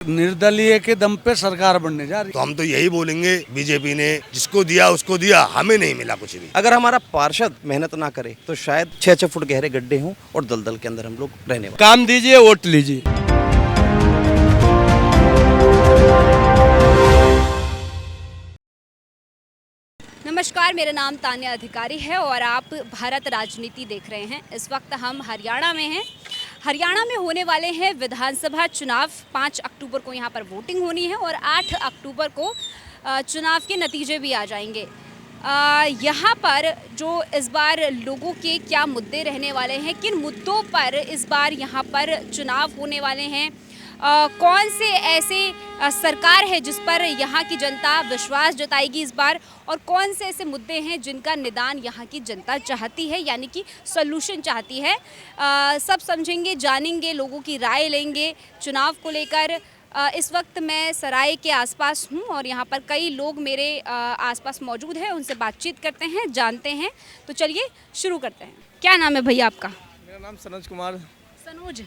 निर्दलीय के दम पे सरकार बनने जा रही। तो हम तो यही बोलेंगे, बीजेपी ने जिसको दिया उसको दिया, हमें नहीं मिला कुछ भी। अगर हमारा पार्षद मेहनत ना करे तो शायद 6-6 फुट गहरे गड्ढे हों और दलदल के अंदर हम लोग रहने वाले। काम दीजिए, वोट लीजिए। नमस्कार, मेरा नाम तान्या अधिकारी है और आप भारत राजनीति देख रहे हैं। इस वक्त हम हरियाणा में हैं। हरियाणा में होने वाले हैं विधानसभा चुनाव। 5 अक्टूबर को यहाँ पर वोटिंग होनी है और 8 अक्टूबर को चुनाव के नतीजे भी आ जाएंगे। यहाँ पर जो इस बार लोगों के क्या मुद्दे रहने वाले हैं, किन मुद्दों पर इस बार यहाँ पर चुनाव होने वाले हैं, कौन से ऐसे सरकार है जिस पर यहाँ की जनता विश्वास जताएगी इस बार, और कौन से ऐसे मुद्दे हैं जिनका निदान यहाँ की जनता चाहती है, यानी कि सॉल्यूशन चाहती है, सब समझेंगे, जानेंगे, लोगों की राय लेंगे चुनाव को लेकर। इस वक्त मैं सराय के आसपास हूँ और यहाँ पर कई लोग मेरे आसपास मौजूद हैं। उनसे बातचीत करते हैं, जानते हैं। तो चलिए शुरू करते हैं। क्या नाम है भैया आपका? मेरा नाम सनोज कुमार। सनोज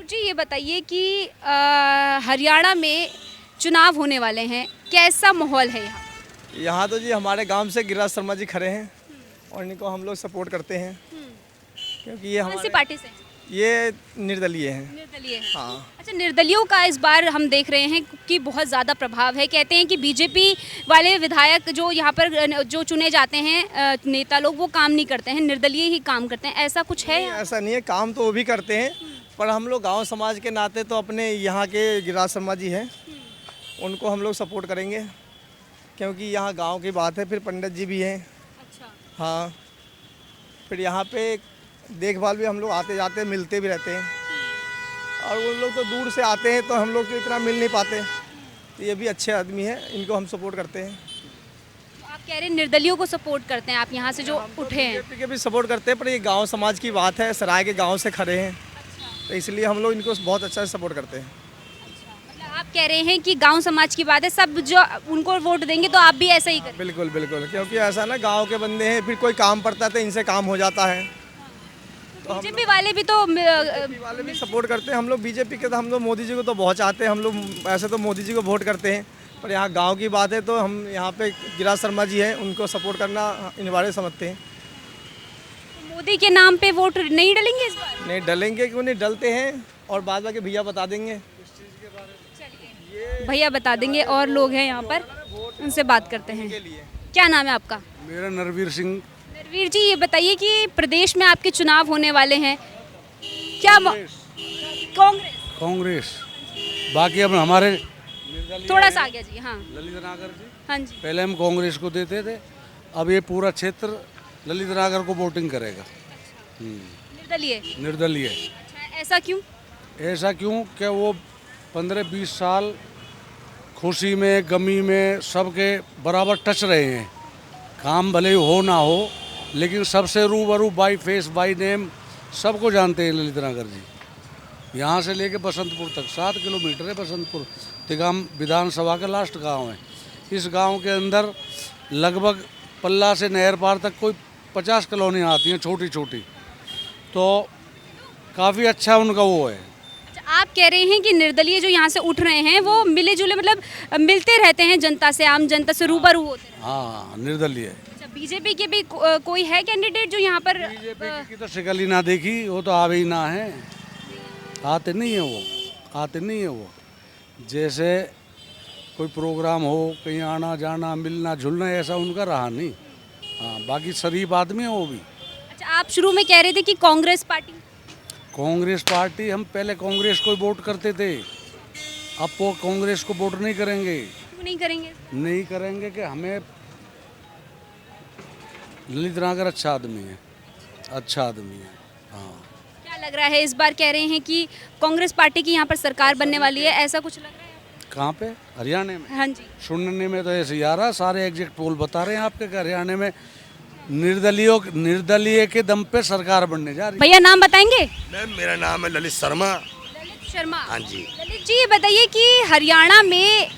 जी, ये बताइए कि हरियाणा में चुनाव होने वाले हैं, कैसा माहौल है यहाँ? यहाँ तो जी हमारे गांव से गिरिराज शर्मा जी खड़े हैं और इनको हम लोग सपोर्ट करते हैं क्योंकि ये कौन सी हमारे पार्टी से? ये निर्दलीय हैं। निर्दलीय है। हाँ। अच्छा, निर्दलियों का इस बार हम देख रहे हैं कि बहुत ज़्यादा प्रभाव है। कहते हैं कि बीजेपी वाले विधायक जो यहाँ पर जो चुने जाते हैं नेता लोग, वो काम नहीं करते हैं, निर्दलीय ही काम करते हैं। ऐसा कुछ है? ऐसा नहीं है, काम तो वो भी करते हैं, पर हम लोग गांव समाज के नाते तो अपने यहाँ के गिरिराज शर्मा जी हैं, उनको हम लोग सपोर्ट करेंगे क्योंकि यहाँ गांव की बात है। फिर पंडित जी भी हैं। अच्छा। हाँ, फिर यहाँ पे देखभाल भी हम लोग आते जाते मिलते भी रहते हैं, और उन लोग तो दूर से आते हैं तो हम लोग तो इतना मिल नहीं पाते। तो ये भी अच्छे आदमी हैं, इनको हम सपोर्ट करते हैं। तो आप कह रहे हैं निर्दलियों को सपोर्ट करते हैं आप, यहाँ से जो उठे हैं? बीजेपी के भी सपोर्ट करते हैं, पर ये गांव समाज की बात है, सराय के गांव से खड़े हैं, तो इसलिए हम लोग इनको बहुत अच्छा से सपोर्ट करते हैं। मतलब आप कह रहे हैं कि गांव समाज की बात है, सब जो उनको वोट देंगे तो आप भी ऐसा ही करें? बिल्कुल बिल्कुल, क्योंकि ऐसा ना गांव के बंदे हैं, फिर कोई काम पड़ता है तो इनसे काम हो जाता है। तो बीजेपी वाले भी तो बीजेपी वाले भी सपोर्ट करते हैं। हम लोग बीजेपी के तो हम लोग मोदी जी को तो बहुत चाहते हैं, हम लोग ऐसे तो मोदी जी को वोट करते हैं, पर यहाँ गांव की बात है तो हम यहाँ पे गिरिराज शर्मा जी हैं, उनको सपोर्ट करना अनिवार्य समझते हैं। मोदी के नाम पे वोट नहीं डलेंगे इस बार? नहीं डलेंगे, क्यों नहीं डलते हैं, और बाद बाकी भैया बता देंगे। भैया बता देंगे, और लोग हैं यहाँ पर, उनसे बात करते हैं। क्या नाम है आपका? मेरा नरवीर सिंह। नरवीर जी, ये बताइए कि प्रदेश में आपके चुनाव होने वाले हैं, क्या कांग्रेस? कांग्रेस। बाकी अब हमारे थोड़ा सा आ गया जी। हाँ, ललित नागर जी, हाँ जी। पहले हम कांग्रेस को देते थे, अब ये पूरा क्षेत्र ललित नागर को वोटिंग करेगा। निर्दलीय? निर्दलीय। अच्छा, ऐसा क्यों? ऐसा क्यों कि वो 15-20 साल खुशी में गमी में सबके बराबर टच रहे हैं। काम भले हो ना हो, लेकिन सबसे रूबरू बाई फेस बाई नेम सबको जानते हैं ललित नागर जी। यहाँ से लेके बसंतपुर तक 7 किलोमीटर है बसंतपुर। तिगाम विधानसभा का लास्ट गांव है। इस गांव के अंदर लगभग पल्ला से नहर पार तक कोई 50 कॉलोनियाँ आती हैं, छोटी छोटी। तो काफ़ी अच्छा उनका वो है। अच्छा, आप कह रहे हैं कि निर्दलीय जो यहाँ से उठ रहे हैं वो मिले जुले, मतलब मिलते रहते हैं जनता से, आम जनता से रूबरू होते हैं? हाँ, निर्दलीय। अच्छा, बीजेपी के भी कोई है कैंडिडेट जो यहाँ पर? बीजेपी की तो शिकल ही ना देखी, वो तो आवे ही ना है, आते नहीं है वो, आते नहीं है वो। जैसे कोई प्रोग्राम हो, कहीं आना जाना मिलना जुलना, ऐसा उनका रहा नहीं। हाँ, बाकी शरीफ आदमी है वो भी। अच्छा, आप शुरू में कह रहे थे कि कांग्रेस पार्टी? कांग्रेस पार्टी, हम पहले कांग्रेस को वोट करते थे, अब वो कांग्रेस को वोट नहीं करेंगे। क्यों नहीं करेंगे? नहीं करेंगे कि हमें ललित नागर अच्छा आदमी है, अच्छा आदमी है। हाँ। क्या लग रहा है इस बार? कह रहे हैं कि कांग्रेस पार्टी की यहाँ पर सरकार बनने वाली है, ऐसा कुछ लग रहा है? कहाँ पे? हरियाणा में? हाँ जी। सुनने में तो ऐसे ही आ रहा, सारे एग्जैक्ट पोल बता रहे हैं आपके कि हरियाणा में निर्दलीय के दम पे सरकार बनने जा रही है। भैया नाम बताएंगे? मैम, मेरा नाम है ललित शर्मा। ललित शर्मा। हाँ जी। ललित जी, ये बताइए कि हरियाणा में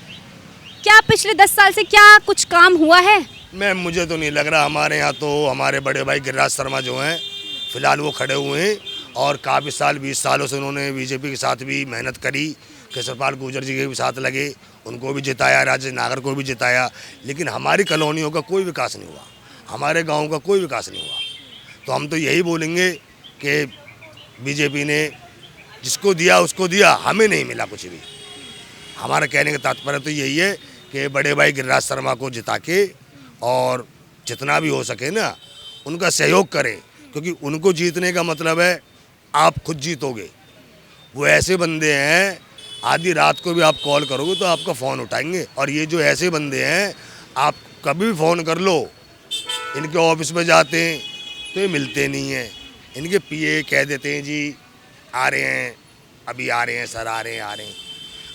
क्या पिछले 10 साल से क्या कुछ काम हुआ है? मैम, मुझे तो नहीं लग रहा। हमारे यहाँ तो हमारे बड़े भाई गिरिराज शर्मा जो हैं, फिलहाल वो खड़े हुए हैं, और काफ़ी साल 20 सालों से उन्होंने बीजेपी के साथ भी मेहनत करी, केसरपाल गुर्जर जी के भी साथ लगे, उनको भी जिताया, राजेश नागर को भी जिताया, लेकिन हमारी कॉलोनियों का कोई विकास नहीं हुआ, हमारे गांव का कोई विकास नहीं हुआ। तो हम तो यही बोलेंगे कि बीजेपी ने जिसको दिया उसको दिया, हमें नहीं मिला कुछ भी। हमारा कहने का तात्पर्य तो यही है कि बड़े भाई गिरिराज शर्मा को जिता के और जितना भी हो सके ना उनका सहयोग करें, क्योंकि उनको जीतने का मतलब है आप खुद जीतोगे। वो ऐसे बंदे हैं, आधी रात को भी आप कॉल करोगे तो आपका फ़ोन उठाएंगे, और ये जो ऐसे बंदे हैं आप कभी भी फ़ोन कर लो, इनके ऑफिस में जाते हैं तो ये मिलते नहीं हैं। इनके पीए कह देते हैं जी आ रहे हैं, अभी आ रहे हैं सर, आ रहे हैं।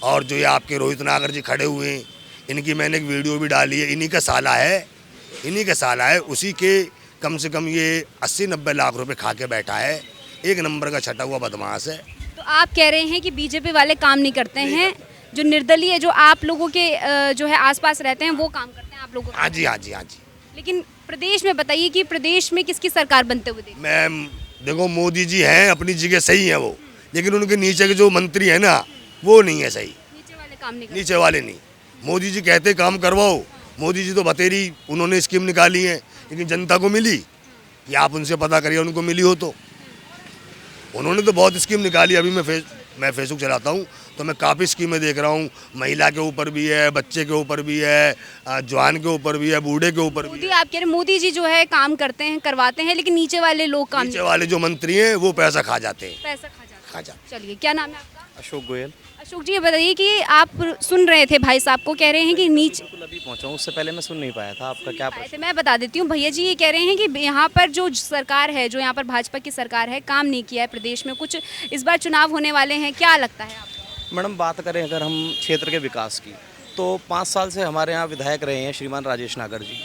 और जो ये आपके रोहित नागर जी खड़े हुए हैं, इनकी मैंने एक वीडियो भी डाली है, इन्हीं का साला है, उसी के कम से कम ये 80-90 लाख रुपए खा के बैठा है। एक नंबर का छटा हुआ बदमाश है। तो आप कह रहे हैं कि बीजेपी वाले काम नहीं करते हैं, जो निर्दलीय जो आप लोगों के जो है आसपास रहते हैं वो काम करते हैं आप लोगों हाँ जी। लेकिन प्रदेश में बताइए कि प्रदेश में किसकी सरकार बनते हुए देखी? मैम देखो, मोदी जी हैं अपनी जगह सही हैं वो, लेकिन उनके नीचे के जो मंत्री हैं ना वो नहीं है सही। नीचे वाले काम नहीं करते। नीचे वाले नहीं। मोदी जी कहते काम करवाओ, मोदी जी तो बतेरी उन्होंने स्कीम निकाली है, लेकिन जनता को मिली कि आप उनसे पता करिए उनको मिली हो तो। उन्होंने तो बहुत स्कीम निकाली। अभी मैं फेसबुक चलाता हूँ तो मैं काफ़ी स्कीमें देख रहा हूँ, महिला के ऊपर भी है, बच्चे के ऊपर भी है, जवान के ऊपर भी है, बूढ़े के ऊपर भी मोदी, है। आप कह रहे हैं मोदी जी जो है काम करते हैं, करवाते हैं, लेकिन नीचे वाले लोग काम नीचे वाले जो मंत्री हैं वो पैसा खा जाते हैं। पैसा खा जाते हैं। खा चलिए, क्या नाम है आपका? अशोक गोयल। अशोक जी, ये बताइए कि आप सुन रहे थे भाई साहब को, कह रहे हैं कि नीचे बिल्कुल अभी पहुंचा हूं, उससे पहले मैं सुन नहीं पाया था आपका क्या आए थे। मैं बता देती हूँ, भैया जी ये कह रहे हैं कि यहाँ पर जो सरकार है, जो यहाँ पर भाजपा की सरकार है, काम नहीं किया है प्रदेश में कुछ। इस बार चुनाव होने वाले हैं, क्या लगता है आपको? मैडम बात करें अगर हम क्षेत्र के विकास की, तो 5 साल से हमारे यहाँ विधायक रहे हैं श्रीमान राजेश नागर जी।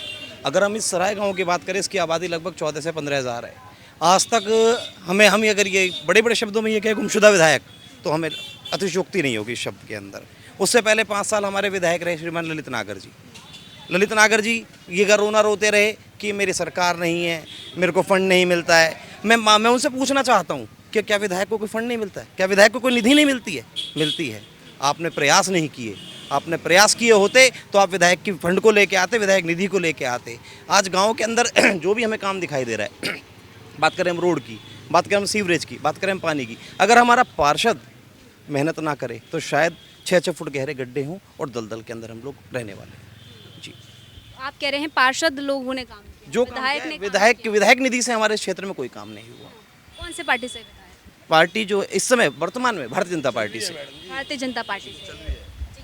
अगर हम इस सराय गाँव की बात करें, इसकी आबादी लगभग 14 से 15 हज़ार है। आज तक हम अगर ये बड़े बड़े शब्दों में ये कहें गुमशुदा विधायक, तो हमें अतिशयोक्ति नहीं होगी इस शब्द के अंदर। उससे पहले 5 साल हमारे विधायक रहे श्रीमान ललित नागर जी। ललित नागर जी ये रोना रोते रहे कि मेरी सरकार नहीं है, मेरे को फंड नहीं मिलता है। मैं उनसे पूछना चाहता हूँ कि क्या विधायक को कोई फंड नहीं मिलता है? क्या विधायक को कोई निधि नहीं मिलती है? मिलती है। आपने प्रयास नहीं किए। आपने प्रयास किए होते तो आप विधायक की फंड को लेके आते, विधायक निधि को लेके आते। आज गाँव के अंदर जो भी हमें काम दिखाई दे रहा है, बात करें हम रोड की, बात करें हम सीवरेज की, बात करें हम पानी की, अगर हमारा पार्षद मेहनत ना करे तो शायद 6-6 फुट गहरे गड्ढे हों और दलदल के अंदर हम लोग रहने वाले हैं। जी, आप कह रहे हैं पार्षद लोगों ने काम किया, जो विधायक ने काम विधायक निधि से हमारे क्षेत्र में कोई काम नहीं हुआ। किया। कौन से पार्टी से विधायक? पार्टी जो इस समय वर्तमान में भारतीय जनता पार्टी से, भारतीय जनता पार्टी से।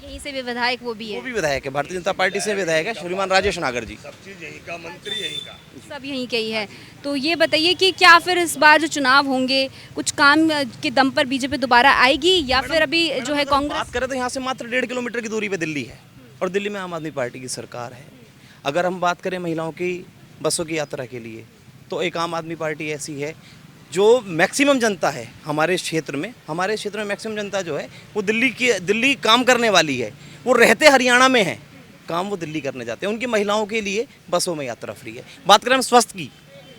यहीं से भी विधायक वो भी है, वो भी विधायक है, भारतीय जनता पार्टी से विधायक है श्रीमान राजेश नागर जी। सब चीज़ यहीं का, मंत्री यहीं का, सब यहीं के ही है। तो ये बताइए कि क्या फिर इस बार जो चुनाव होंगे, कुछ काम के दम पर बीजेपी दोबारा आएगी, या फिर अभी जो है कांग्रेस? बात करें तो यहाँ से मात्र 1.5 किलोमीटर की दूरी पे दिल्ली है, और दिल्ली में आम आदमी पार्टी की सरकार है। अगर हम बात करें महिलाओं की बसों की यात्रा के लिए, तो एक आम आदमी पार्टी ऐसी है जो मैक्सिमम जनता है हमारे क्षेत्र में मैक्सिमम जनता जो है वो दिल्ली काम करने वाली है। वो रहते हरियाणा में हैं, काम वो दिल्ली करने जाते हैं। उनकी महिलाओं के लिए बसों में यात्रा फ्री है। बात करें हम स्वास्थ्य की,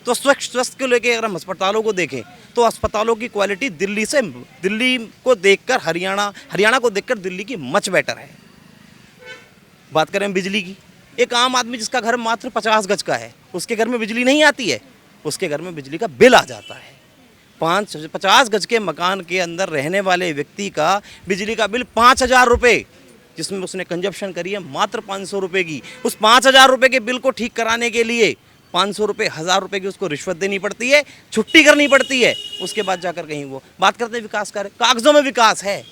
तो स्वास्थ्य को लेकर अगर हम अस्पतालों को देखें तो अस्पतालों की क्वालिटी दिल्ली को देखकर हरियाणा को देखकर दिल्ली की मच बेटर है। बात करें हम बिजली की, एक आम आदमी जिसका घर मात्र 50 गज का है, उसके घर में बिजली नहीं आती है, उसके घर में बिजली का बिल आ जाता है। 50 गज के मकान के अंदर रहने वाले व्यक्ति का बिजली का बिल 5,000 रुपये, जिसमें उसने कंजप्शन करी है मात्र 500 रुपये की। उस 5,000 रुपये के बिल को ठीक कराने के लिए 500 रुपये, 1,000 रुपये की उसको रिश्वत देनी पड़ती है, छुट्टी करनी पड़ती है, उसके बाद जाकर कहीं वो बात करते हैं विकास कार्य। कागज़ों में विकास है।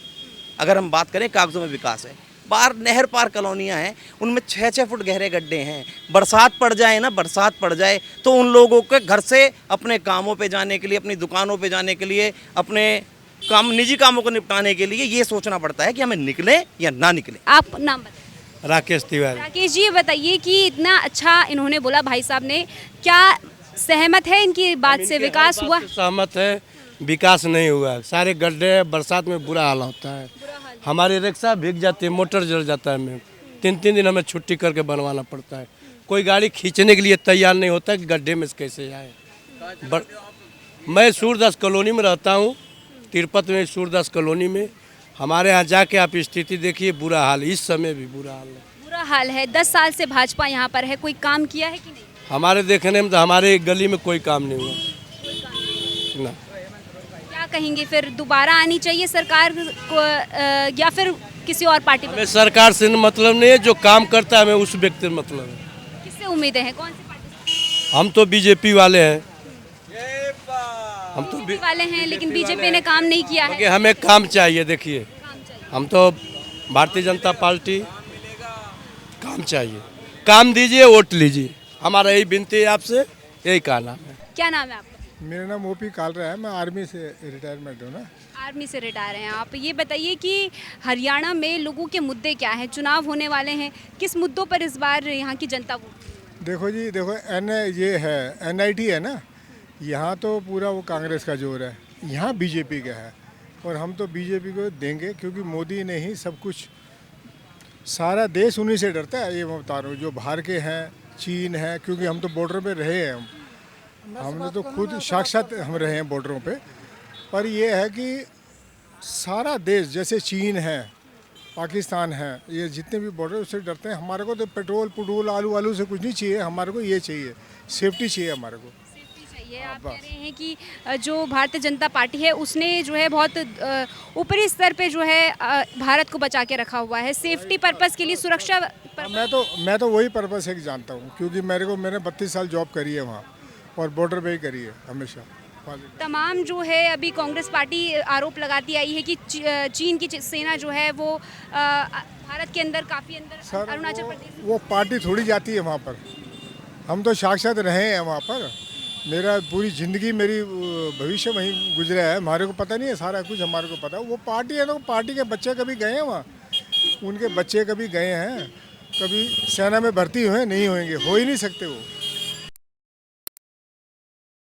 अगर हम बात करें कागज़ों में विकास है, पार नहर पार कॉलोनियाँ हैं, उनमें 6-6 फुट गहरे गड्ढे हैं। बरसात पड़ जाए तो उन लोगों के घर से अपने कामों पे जाने के लिए, अपनी दुकानों पे जाने के लिए, अपने निजी कामों को निपटाने के लिए ये सोचना पड़ता है कि हमें निकले या ना निकले। आप नाम बताइए। राकेश तिवारी। राकेश जी, ये बताइए कि इतना अच्छा इन्होंने बोला भाई साहब ने, क्या सहमत है इनकी बात से? विकास हुआ? सहमत है, विकास नहीं हुआ। सारे गड्ढे, बरसात में बुरा हाल होता है। हमारी रिक्शा भीग जाती है, मोटर जल जाता है। हमें 3-3 दिन हमें छुट्टी करके बनवाना पड़ता है। कोई गाड़ी खींचने के लिए तैयार नहीं होता कि गड्ढे में कैसे जाए। मैं सूरदास कॉलोनी में रहता हूँ, तिरपत में सूरदास कॉलोनी में। हमारे यहाँ जाके आप स्थिति देखिए, बुरा हाल, इस समय भी बुरा हाल है। बुरा हाल है। 10 साल से भाजपा यहाँ पर है, कोई काम किया है कि नहीं? हमारे देखने में तो हमारे गली में कोई काम नहीं हुआ ना। क्या कहेंगे फिर, दोबारा आनी चाहिए सरकार को या फिर किसी और पार्टी हमें पर? सरकार से मतलब नहीं है, जो काम करता है हमें उस व्यक्ति से मतलब है। किससे उम्मीदें हैं, कौन सी पार्टी से? हम तो बीजेपी वाले हैं, हम तो बीजेपी वाले हैं, लेकिन बीजेपी ने काम नहीं किया क्योंकि है। हमें काम चाहिए। देखिए, काम चाहिए। हम तो भारतीय जनता पार्टी, काम चाहिए, काम दीजिए, वोट लीजिए, हमारा यही विनती है आपसे, यही कहना है। क्या नाम है आपका? मेरा नाम ओपी कालरा है, मैं आर्मी से रिटायरमेंट हूँ ना। आर्मी से रिटायर हैं आप। ये बताइए कि हरियाणा में लोगों के मुद्दे क्या हैं, चुनाव होने वाले हैं, किस मुद्दों पर इस बार यहाँ की जनता वोट? देखो जी, देखो ये है NIT है ना, यहाँ तो पूरा वो कांग्रेस का जोर है, यहाँ बीजेपी का है, और हम तो बीजेपी को देंगे क्योंकि मोदी ने ही सब कुछ, सारा देश उन्हीं से डरता है। ये मैं बता रहा हूँ, जो बाहर के हैं, चीन है, क्योंकि हम तो बॉर्डर पे रहे हैं, हमने तो खुद साक्षात हम रहे हैं बॉर्डरों पे। पर ये है कि सारा देश, जैसे चीन है, पाकिस्तान है, ये जितने भी बॉर्डर उससे डरते हैं। हमारे को तो पेट्रोल आलू से कुछ नहीं चाहिए, हमारे को ये चाहिए, सेफ्टी चाहिए हमारे को। सेफ्टी चाहिए। आप कह रहे हैं कि जो भारतीय जनता पार्टी है उसने जो है बहुत ऊपरी स्तर पे जो है भारत को बचा के रखा हुआ है, सेफ्टी पर्पस के लिए, सुरक्षा मैं तो वही पर्पस है कि जानता हूँ, क्योंकि मैंने 32 साल जॉब करी है वहाँ, और बॉर्डर पे ही करी है हमेशा। तमाम जो है अभी कांग्रेस पार्टी आरोप लगाती आई है कि चीन की सेना जो है वो भारत के अंदर काफ़ी अंदर, सर अरुणाचल प्रदेश। वो पार्टी थोड़ी जाती है वहाँ पर, हम तो साक्षात रहे हैं वहाँ पर। मेरा पूरी ज़िंदगी, मेरी भविष्य वहीं गुजरा है, हमारे को पता नहीं है सारा कुछ, हमारे को पता है। वो पार्टी है तो पार्टी के बच्चे कभी गए हैं वहाँ, उनके बच्चे कभी गए हैं, कभी सेना में भर्ती हुए, नहीं होंगे, हो ही नहीं सकते वो।